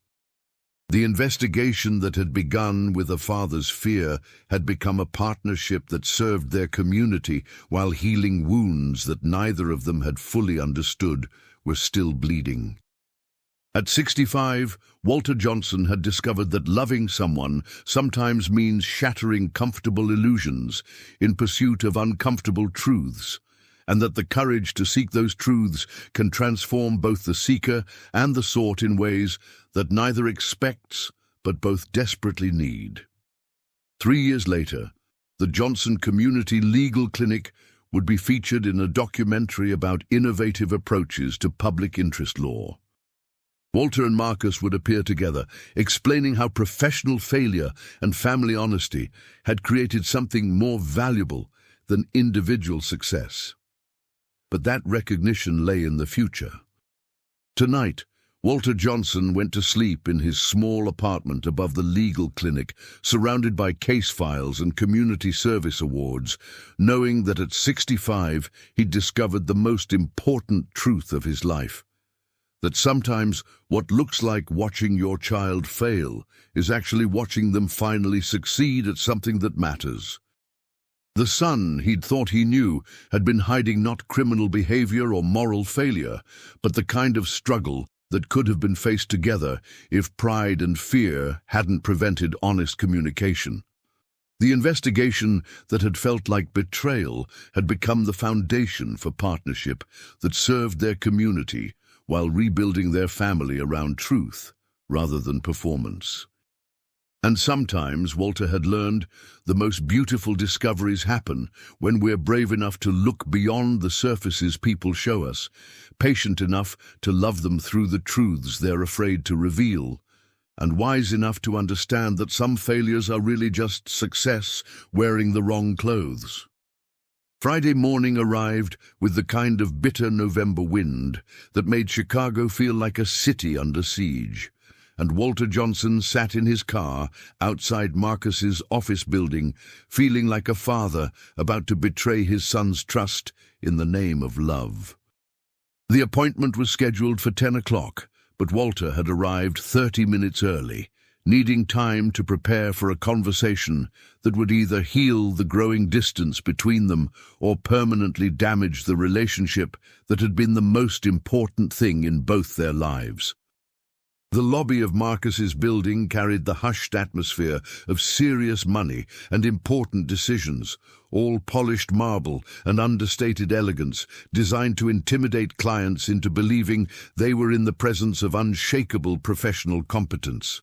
The investigation that had begun with a father's fear had become a partnership that served their community while healing wounds that neither of them had fully understood were still bleeding. At 65, Walter Johnson had discovered that loving someone sometimes means shattering comfortable illusions in pursuit of uncomfortable truths, and that the courage to seek those truths can transform both the seeker and the sought in ways that neither expects but both desperately need. 3 years later, the Johnson Community Legal Clinic would be featured in a documentary about innovative approaches to public interest law. Walter and Marcus would appear together, explaining how professional failure and family honesty had created something more valuable than individual success. But that recognition lay in the future. Tonight, Walter Johnson went to sleep in his small apartment above the legal clinic, surrounded by case files and community service awards, knowing that at 65 he'd discovered the most important truth of his life. That sometimes what looks like watching your child fail is actually watching them finally succeed at something that matters. The son he'd thought he knew had been hiding not criminal behavior or moral failure, but the kind of struggle that could have been faced together if pride and fear hadn't prevented honest communication. The investigation that had felt like betrayal had become the foundation for partnership that served their community while rebuilding their family around truth rather than performance. And sometimes, Walter had learned, the most beautiful discoveries happen when we're brave enough to look beyond the surfaces people show us, patient enough to love them through the truths they're afraid to reveal, and wise enough to understand that some failures are really just success wearing the wrong clothes. Friday morning arrived with the kind of bitter November wind that made Chicago feel like a city under siege, and Walter Johnson sat in his car outside Marcus's office building, feeling like a father about to betray his son's trust in the name of love. The appointment was scheduled for 10 o'clock, but Walter had arrived 30 minutes early, needing time to prepare for a conversation that would either heal the growing distance between them or permanently damage the relationship that had been the most important thing in both their lives. The lobby of Marcus's building carried the hushed atmosphere of serious money and important decisions, all polished marble and understated elegance, designed to intimidate clients into believing they were in the presence of unshakable professional competence.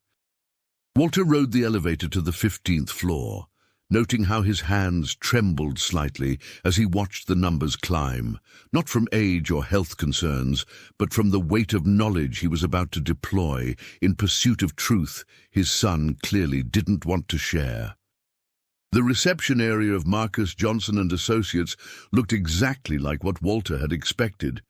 Walter rode the elevator to the 15th floor, noting how his hands trembled slightly as he watched the numbers climb, not from age or health concerns, but from the weight of knowledge he was about to deploy in pursuit of truth his son clearly didn't want to share. The reception area of Marcus Johnson and Associates looked exactly like what Walter had expected.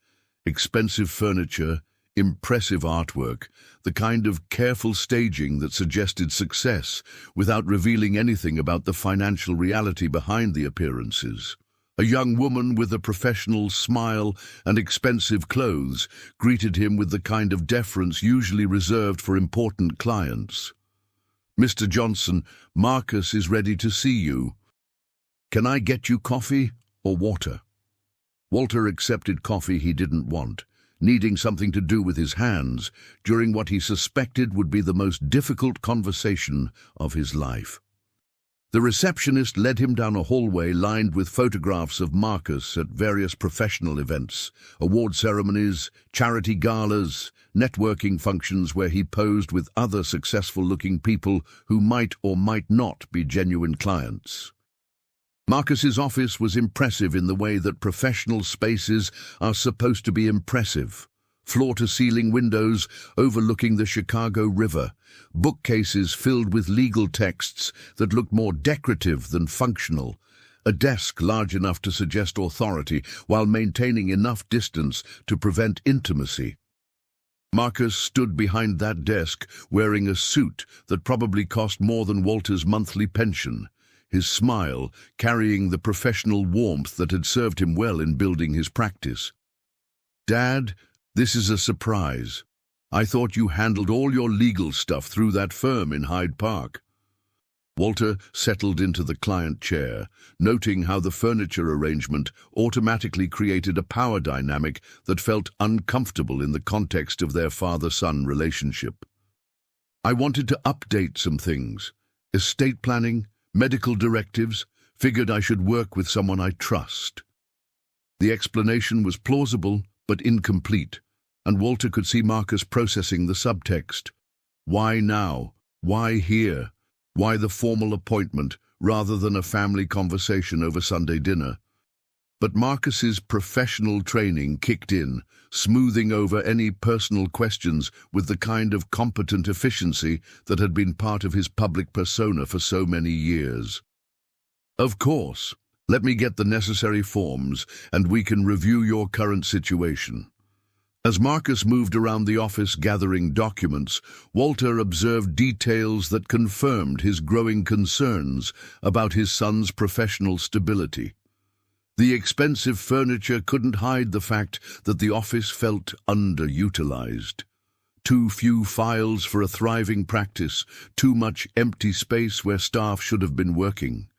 Expensive furniture, impressive artwork, the kind of careful staging that suggested success without revealing anything about the financial reality behind the appearances. A young woman with a professional smile and expensive clothes greeted him with the kind of deference usually reserved for important clients. "Mr. Johnson, Marcus is ready to see you. Can I get you coffee or water?" Walter accepted coffee he didn't want, needing something to do with his hands during what he suspected would be the most difficult conversation of his life. The receptionist led him down a hallway lined with photographs of Marcus at various professional events, award ceremonies, charity galas, networking functions where he posed with other successful-looking people who might or might not be genuine clients. Marcus's office was impressive in the way that professional spaces are supposed to be impressive. Floor-to-ceiling windows overlooking the Chicago River, bookcases filled with legal texts that looked more decorative than functional, a desk large enough to suggest authority while maintaining enough distance to prevent intimacy. Marcus stood behind that desk wearing a suit that probably cost more than Walter's monthly pension, his smile carrying the professional warmth that had served him well in building his practice. "Dad, this is a surprise. I thought you handled all your legal stuff through that firm in Hyde Park." Walter settled into the client chair, noting how the furniture arrangement automatically created a power dynamic that felt uncomfortable in the context of their father-son relationship. "I wanted to update some things. Estate planning, medical directives, figured I should work with someone I trust." The explanation was plausible but incomplete, and Walter could see Marcus processing the subtext. Why now? Why here? Why the formal appointment rather than a family conversation over Sunday dinner? But Marcus's professional training kicked in, smoothing over any personal questions with the kind of competent efficiency that had been part of his public persona for so many years. "Of course, let me get the necessary forms and we can review your current situation." As Marcus moved around the office gathering documents, Walter observed details that confirmed his growing concerns about his son's professional stability. The expensive furniture couldn't hide the fact that the office felt underutilized. Too few files for a thriving practice, too much empty space where staff should have been working.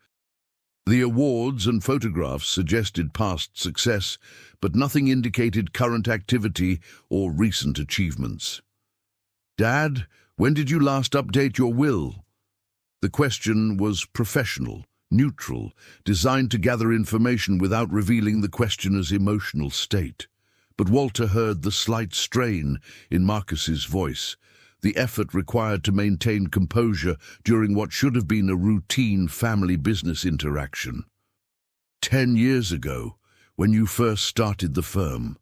The awards and photographs suggested past success, but nothing indicated current activity or recent achievements. "Dad, when did you last update your will?" The question was professional, neutral, designed to gather information without revealing the questioner's emotional state. But Walter heard the slight strain in Marcus's voice, the effort required to maintain composure during what should have been a routine family business interaction. 10 years ago, when you first started the firm.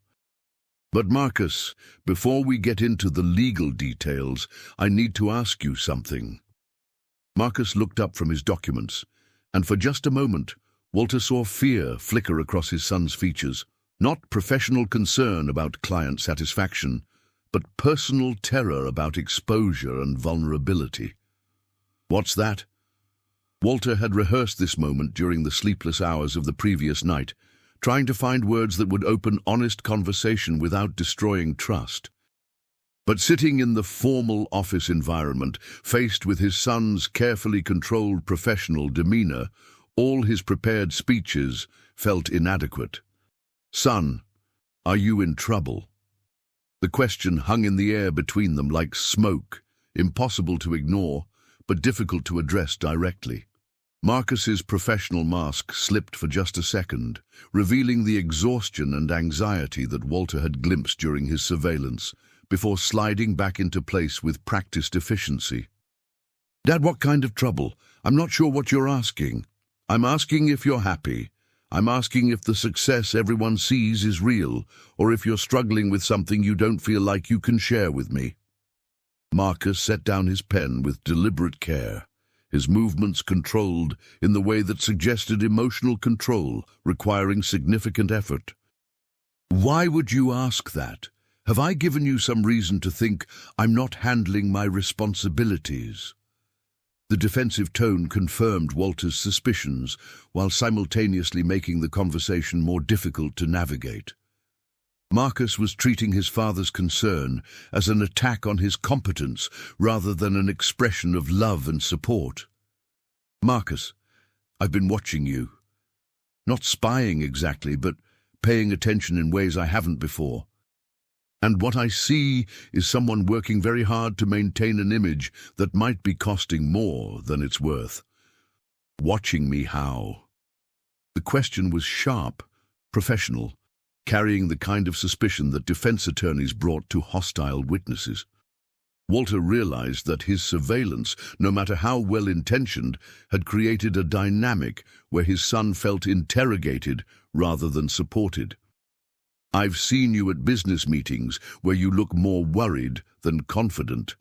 But Marcus, before we get into the legal details, I need to ask you something." Marcus looked up from his documents, and for just a moment, Walter saw fear flicker across his son's features. Not professional concern about client satisfaction, but personal terror about exposure and vulnerability. "What's that?" Walter had rehearsed this moment during the sleepless hours of the previous night, trying to find words that would open honest conversation without destroying trust. But sitting in the formal office environment, faced with his son's carefully controlled professional demeanor, all his prepared speeches felt inadequate. "Son, are you in trouble?" The question hung in the air between them like smoke, impossible to ignore, but difficult to address directly. Marcus's professional mask slipped for just a second, revealing the exhaustion and anxiety that Walter had glimpsed during his surveillance, before sliding back into place with practiced efficiency. "Dad, what kind of trouble? I'm not sure what you're asking. I'm asking if you're happy. I'm asking if the success everyone sees is real, or if you're struggling with something you don't feel like you can share with me." Marcus set down his pen with deliberate care, his movements controlled in the way that suggested emotional control, requiring significant effort. "Why would you ask that? Have I given you some reason to think I'm not handling my responsibilities?" The defensive tone confirmed Walter's suspicions, while simultaneously making the conversation more difficult to navigate. Marcus was treating his father's concern as an attack on his competence rather than an expression of love and support. "Marcus, I've been watching you. Not spying exactly, but paying attention in ways I haven't before. And what I see is someone working very hard to maintain an image that might be costing more than it's worth." "Watching me how?" The question was sharp, professional, carrying the kind of suspicion that defense attorneys brought to hostile witnesses. Walter realized that his surveillance, no matter how well-intentioned, had created a dynamic where his son felt interrogated rather than supported. "I've seen you at business meetings where you look more worried than confident.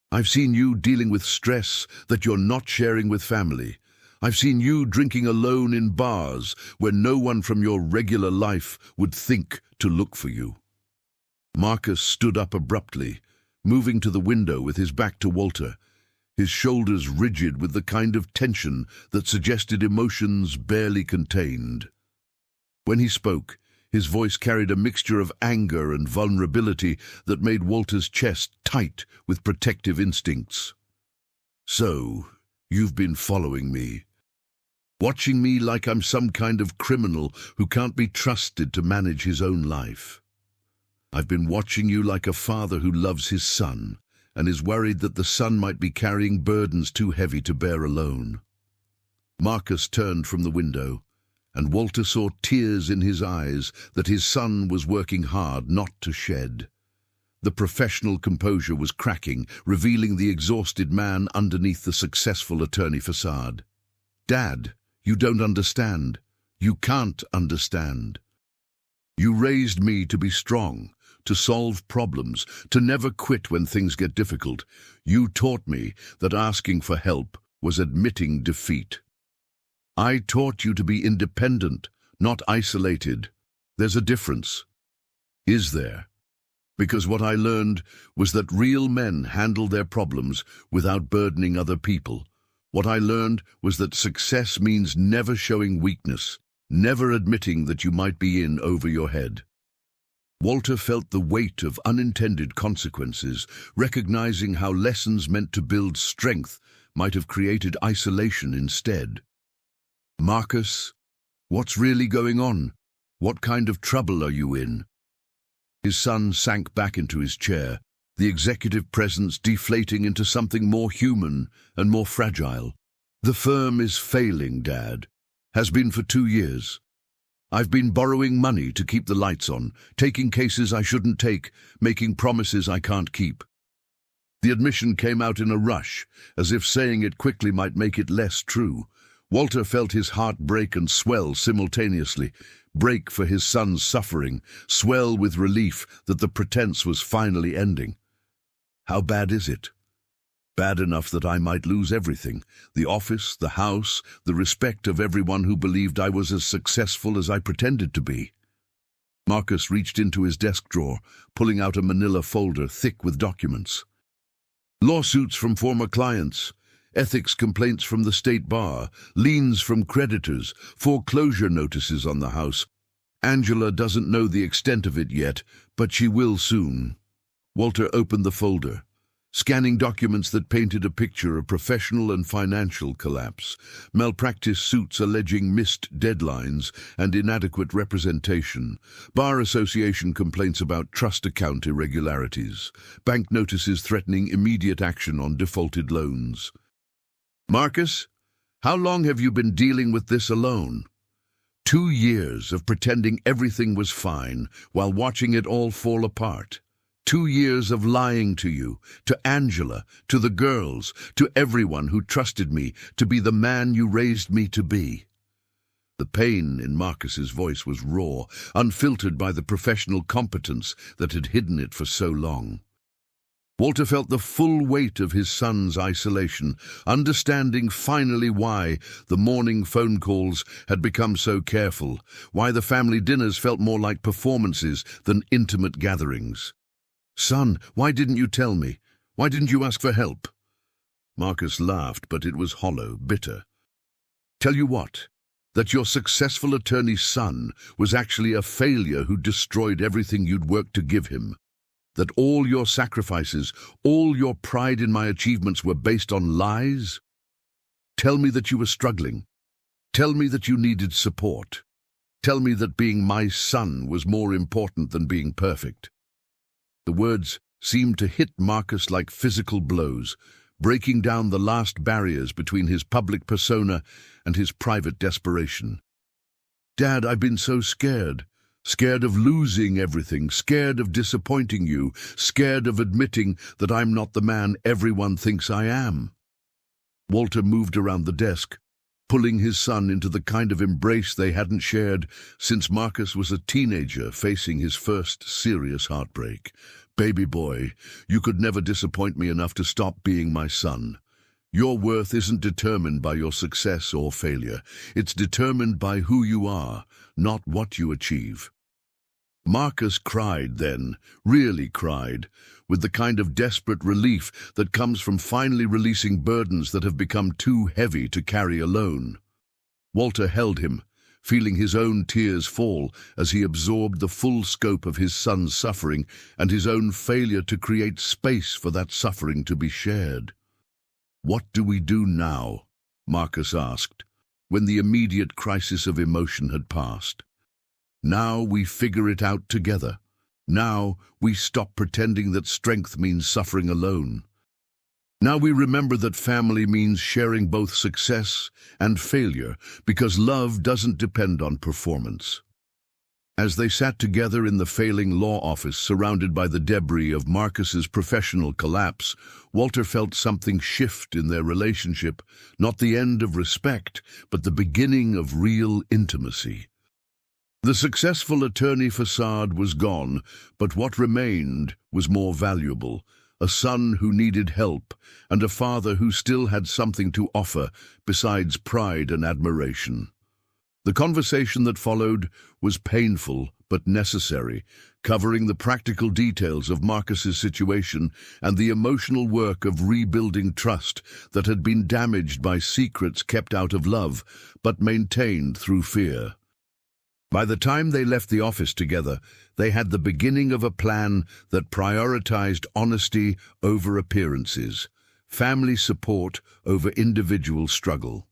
I've seen you dealing with stress that you're not sharing with family. I've seen you drinking alone in bars where no one from your regular life would think to look for you." Marcus stood up abruptly, moving to the window with his back to Walter, his shoulders rigid with the kind of tension that suggested emotions barely contained. When he spoke, his voice carried a mixture of anger and vulnerability that made Walter's chest tight with protective instincts. "So, you've been following me. Watching me like I'm some kind of criminal who can't be trusted to manage his own life. I've been watching you like a father who loves his son and is worried that the son might be carrying burdens too heavy to bear alone." Marcus turned from the window, and Walter saw tears in his eyes that his son was working hard not to shed. The professional composure was cracking, revealing the exhausted man underneath the successful attorney facade. "Dad, you don't understand. You can't understand. You raised me to be strong, to solve problems, to never quit when things get difficult. You taught me that asking for help was admitting defeat. I taught you to be independent, not isolated. There's a difference." "Is there?" "Because what I learned was that real men handle their problems without burdening other people. What I learned was that success means never showing weakness, never admitting that you might be in over your head." Walter felt the weight of unintended consequences, recognizing how lessons meant to build strength might have created isolation instead. "Marcus, what's really going on? What kind of trouble are you in?" His son sank back into his chair, the executive presence deflating into something more human and more fragile. "The firm is failing, Dad. Has been for 2 years. I've been borrowing money to keep the lights on, taking cases I shouldn't take, making promises I can't keep." The admission came out in a rush, as if saying it quickly might make it less true. Walter felt his heart break and swell simultaneously, break for his son's suffering, swell with relief that the pretense was finally ending. "How bad is it?" "Bad enough that I might lose everything, the office, the house, the respect of everyone who believed I was as successful as I pretended to be." Marcus reached into his desk drawer, pulling out a manila folder thick with documents. "Lawsuits from former clients, ethics complaints from the state bar, liens from creditors, foreclosure notices on the house. Angela doesn't know the extent of it yet, but she will soon." Walter opened the folder, scanning documents that painted a picture of professional and financial collapse, malpractice suits alleging missed deadlines and inadequate representation, bar association complaints about trust account irregularities, bank notices threatening immediate action on defaulted loans. Marcus, how long have you been dealing with this alone? 2 years of pretending everything was fine while watching it all fall apart. 2 years of lying to you, to Angela, to the girls, to everyone who trusted me to be the man you raised me to be. The pain in Marcus's voice was raw, unfiltered by the professional competence that had hidden it for so long. Walter felt the full weight of his son's isolation, understanding finally why the morning phone calls had become so careful, why the family dinners felt more like performances than intimate gatherings. "Son, why didn't you tell me? Why didn't you ask for help?" Marcus laughed, but it was hollow, bitter. "Tell you what, that your successful attorney's son was actually a failure who destroyed everything you'd worked to give him. That all your sacrifices, all your pride in my achievements were based on lies? Tell me that you were struggling. Tell me that you needed support. Tell me that being my son was more important than being perfect." The words seemed to hit Marcus like physical blows, breaking down the last barriers between his public persona and his private desperation. "Dad, I've been so scared. Scared of losing everything, scared of disappointing you, scared of admitting that I'm not the man everyone thinks I am." Walter moved around the desk, pulling his son into the kind of embrace they hadn't shared since Marcus was a teenager facing his first serious heartbreak. "Baby boy, you could never disappoint me enough to stop being my son. Your worth isn't determined by your success or failure. It's determined by who you are, not what you achieve." Marcus cried then, really cried, with the kind of desperate relief that comes from finally releasing burdens that have become too heavy to carry alone. Walter held him, feeling his own tears fall as he absorbed the full scope of his son's suffering and his own failure to create space for that suffering to be shared. "What do we do now?" Marcus asked, when the immediate crisis of emotion had passed. "Now we figure it out together. Now we stop pretending that strength means suffering alone. Now we remember that family means sharing both success and failure, because love doesn't depend on performance." As they sat together in the failing law office surrounded by the debris of Marcus's professional collapse, Walter felt something shift in their relationship, not the end of respect, but the beginning of real intimacy. The successful attorney facade was gone, but what remained was more valuable: a son who needed help, and a father who still had something to offer besides pride and admiration. The conversation that followed was painful but necessary, covering the practical details of Marcus's situation and the emotional work of rebuilding trust that had been damaged by secrets kept out of love but maintained through fear. By the time they left the office together, they had the beginning of a plan that prioritized honesty over appearances, family support over individual struggle.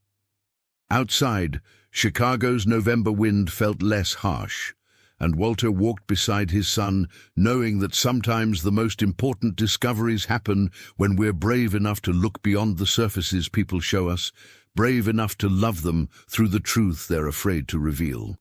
Outside, Chicago's November wind felt less harsh, and Walter walked beside his son, knowing that sometimes the most important discoveries happen when we're brave enough to look beyond the surfaces people show us, brave enough to love them through the truth they're afraid to reveal.